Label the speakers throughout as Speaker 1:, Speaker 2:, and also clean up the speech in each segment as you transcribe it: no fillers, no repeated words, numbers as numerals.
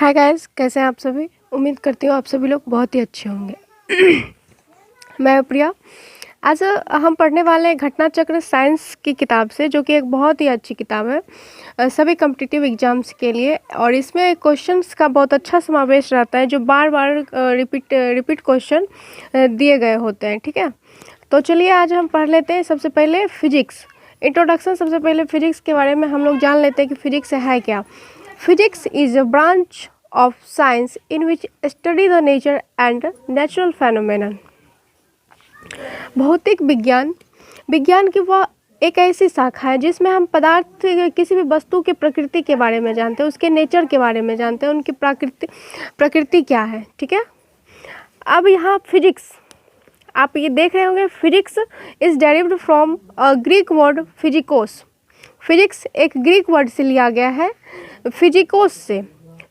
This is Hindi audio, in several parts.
Speaker 1: हाय गाइस, कैसे हैं आप सभी। उम्मीद करती हूँ आप सभी लोग बहुत ही अच्छे होंगे। मैं प्रिया। आज हम पढ़ने वाले हैं घटना चक्र साइंस की किताब से, जो कि एक बहुत ही अच्छी किताब है सभी कॉम्पिटिटिव एग्जाम्स के लिए। और इसमें क्वेश्चंस का बहुत अच्छा समावेश रहता है, जो बार बार रिपीट क्वेश्चन दिए गए होते हैं। ठीक है, तो चलिए आज हम पढ़ लेते हैं। सबसे पहले फिजिक्स इंट्रोडक्शन। सबसे पहले फिजिक्स के बारे में हम लोग जान लेते हैं कि फिजिक्स है क्या। Physics is a branch of science in which study the nature and natural phenomenon. भौतिक विज्ञान की वह एक ऐसी शाखा है जिसमें हम पदार्थ किसी भी वस्तु के प्रकृति के बारे में जानते हैं, उसके नेचर के बारे में जानते हैं, उनकी प्रकृति क्या है। ठीक है, अब यहाँ फिजिक्स आप ये देख रहे होंगे। Physics is derived from Greek word physikos. Physics एक ग्रीक वर्ड से लिया गया है, फिजिकोस से।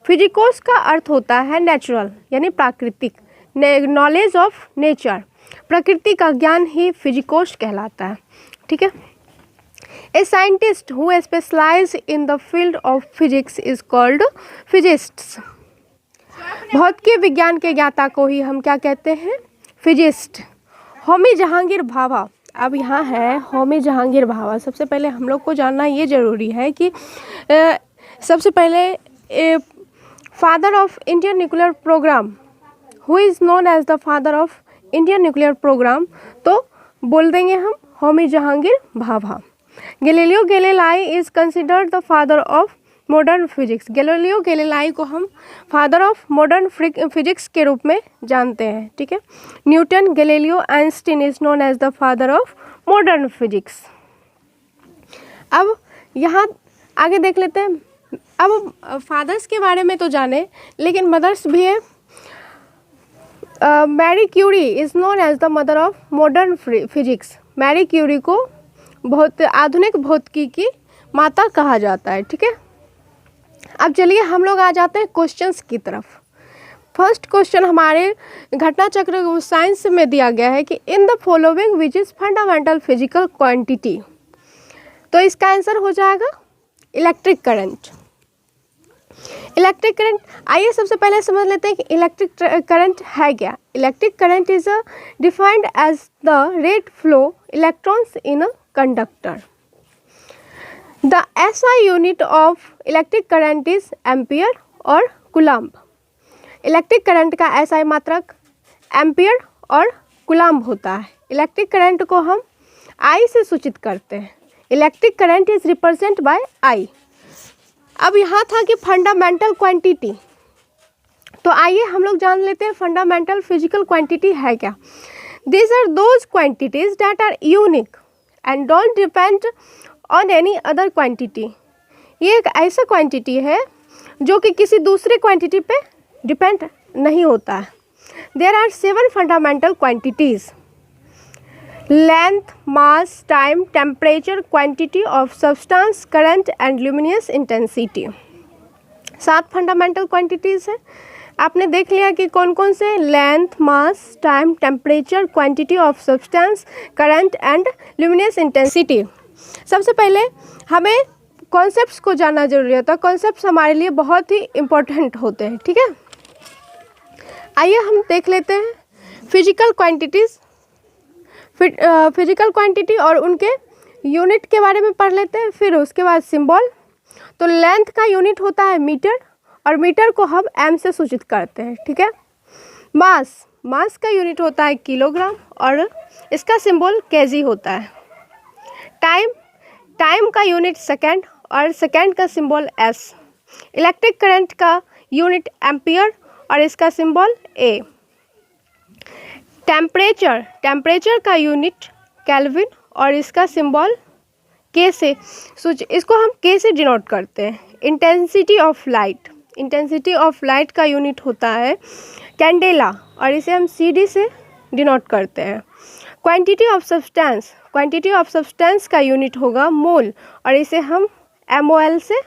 Speaker 1: फिजिकोस का अर्थ होता है नेचुरल, यानी प्राकृतिक, नॉलेज ऑफ नेचर, प्रकृति का ज्ञान ही फिजिकोस कहलाता है। ठीक है, a scientist who specialize in the field of physics is called physicists. भौतिक विज्ञान के ज्ञाता को ही हम क्या कहते हैं, फिजिस्ट। होमी जहांगीर भाभा। अब यहाँ है होमी जहांगीर भाभा। सबसे पहले हम लोग को जानना ये ज़रूरी है कि सबसे पहले father of Indian nuclear programme, who is known as the father of Indian nuclear programme, तो बोल देंगे हम Homi Jehangir Bhabha. Galileo Galilei is considered the father of modern physics. Galileo Galilei को हम फादर ऑफ मॉडर्न फिजिक्स के रूप में जानते हैं। ठीक है, Newton, Galileo, Einstein is known as the father of modern physics. अब यहाँ आगे देख लेते हैं। अब फादर्स के बारे में तो जाने, लेकिन मदर्स भी है। Marie Curie is known as the mother of modern physics. Marie Curie को आधुनिक भौतिकी की माता कहा जाता है। ठीक है, अब चलिए हम लोग आ जाते हैं क्वेश्चंस की तरफ। फर्स्ट क्वेश्चन हमारे घटना चक्र साइंस में दिया गया है कि in the following which is fundamental physical quantity. तो इसका आंसर हो जाएगा इलेक्ट्रिक करंट। इलेक्ट्रिक करंट, आइए सबसे पहले समझ लेते हैं कि इलेक्ट्रिक करंट है क्या। Electric current is defined as the rate flow electrons in a conductor. The SI unit of electric current is ampere और कूलम्ब। इलेक्ट्रिक करंट का SI मात्रक एम्पियर और कूलम्ब होता है। इलेक्ट्रिक करंट को हम I से सूचित करते हैं। Electric current is represent by I। अब यहाँ था कि फंडामेंटल क्वांटिटी, तो आइए हम लोग जान लेते हैं फंडामेंटल फिजिकल क्वांटिटी है क्या। These are those quantities that are unique and don't depend on any other quantity. ये एक ऐसा क्वांटिटी है जो कि किसी दूसरे क्वांटिटी पे डिपेंड नहीं होता है। There are 7 fundamental quantities: length, mass, time, temperature, quantity of substance, current and luminous intensity. 7 fundamental quantities हैं। आपने देख लिया कि कौन कौन से, length, mass, time, temperature, quantity of substance, current and luminous intensity. सबसे पहले हमें कॉन्सेप्ट्स को जानना जरूरी होता है। कॉन्सेप्ट्स हमारे लिए बहुत ही इम्पोर्टेंट होते हैं। ठीक है, आइए हम देख लेते हैं फिजिकल क्वांटिटीज़, फिजिकल क्वांटिटी और उनके यूनिट के बारे में पढ़ लेते हैं। फिर उसके बाद सिंबल। तो लेंथ का यूनिट होता है मीटर, और मीटर को हम एम से सूचित करते हैं। ठीक है, मास का यूनिट होता है किलोग्राम, और इसका सिंबल केजी होता है। टाइम का यूनिट सेकेंड, और सेकेंड का सिंबल एस। इलेक्ट्रिक करंट का यूनिट एम्पियर, और इसका सिंबल ए। टेम्परेचर का यूनिट केल्विन, और इसका सिंबल के से इसको हम के से डिनोट करते हैं। इंटेंसिटी ऑफ लाइट का यूनिट होता है कैंडेला, और इसे हम CD से डिनोट करते हैं। क्वांटिटी ऑफ सब्सटेंस का यूनिट होगा मोल, और इसे हम MOL से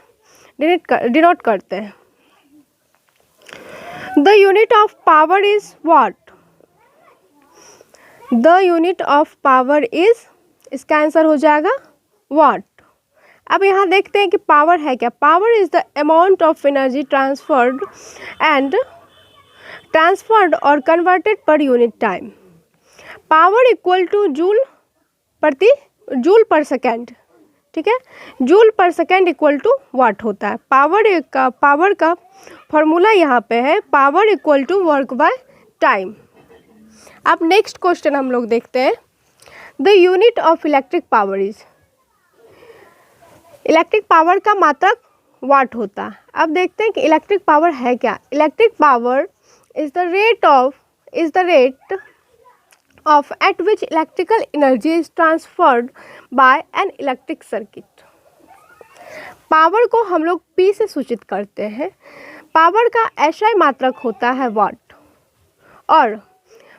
Speaker 1: डिनोट करते हैं। The unit of power is what. The unit of power is, इसका आंसर हो जाएगा वाट। अब यहाँ देखते हैं कि पावर है क्या। Power is the amount of energy transferred or converted per unit time. Power equal to joule per second, ठीक है। Joule per second equal to वाट होता है। पावर का फॉर्मूला यहाँ पे है power equal to work by time. अब नेक्स्ट क्वेश्चन हम लोग देखते हैं। The unit of electric power is, electric power का मात्रक वाट होता है। अब देखते हैं कि इलेक्ट्रिक पावर है क्या। Electric power is the rate of eight which electrical energy is transferred by an electric circuit. Power को हम लोग P से सूचित करते हैं। पावर का ऐसा मात्रक होता है वाट, और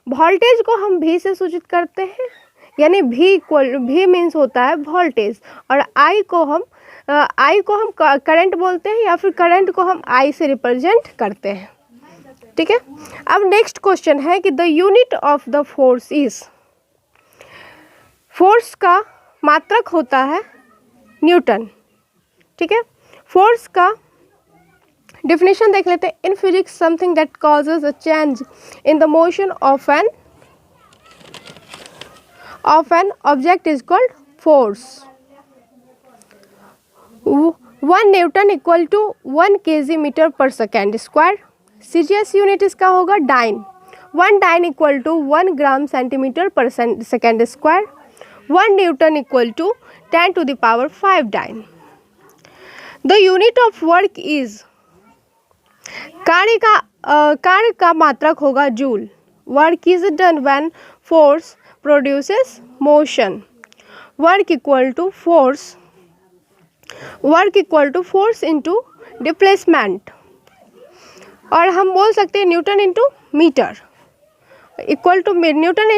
Speaker 1: वोल्टेज को हम V से सूचित करते हैं, यानी V मीन्स होता है वोल्टेज, और I को हम करंट बोलते हैं, या फिर करंट को हम I से रिप्रेजेंट करते हैं, ठीक है। अब नेक्स्ट क्वेश्चन है कि the unit of the force is, force का मात्रक होता है न्यूटन, ठीक है। फोर्स का डेफिनेशन देख लेते हैं। In physics something that causes a change in the motion of an object is called force. 1 newton equal to 1 kg metre per second square. CGS unit इसका होगा dyne. 1 dyne equal to 1 gram centimetre per second square. 1 newton equal to 10 to the power 5 dyne. The unit of work is, कार्य का मात्रक होगा joule. Work is done when force produces motion. Work equal to force into displacement, और हम बोल सकते हैं Newton into metre equal to Newton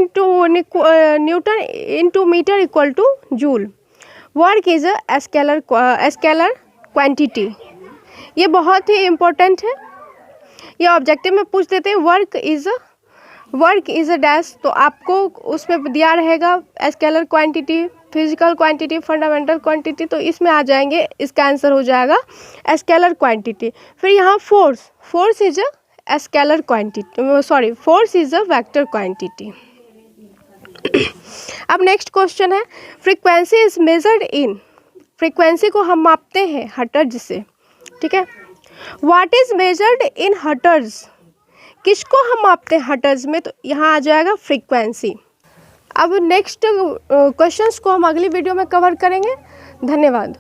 Speaker 1: into metre equal to joule. Work is a scalar quantity. ये बहुत ही इम्पोर्टेंट है, ये ऑब्जेक्टिव में पूछ देते हैं। वर्क इज अ डैश, तो आपको उसमें दिया रहेगा scalar quantity, physical quantity, fundamental quantity, तो इसमें आ जाएंगे, इसका आंसर हो जाएगा स्केलर क्वांटिटी। फिर यहाँ force is a scalar quantity, sorry force is a vector quantity. अब नेक्स्ट क्वेश्चन है, frequency is measured in, frequency को हम मापते हैं हर्ट्ज से, ठीक है। What is measured in hertz, किसको हम मापते हैं हर्ट्ज में, तो यहाँ आ जाएगा फ्रीक्वेंसी। अब नेक्स्ट क्वेश्चंस को हम अगली वीडियो में कवर करेंगे। धन्यवाद।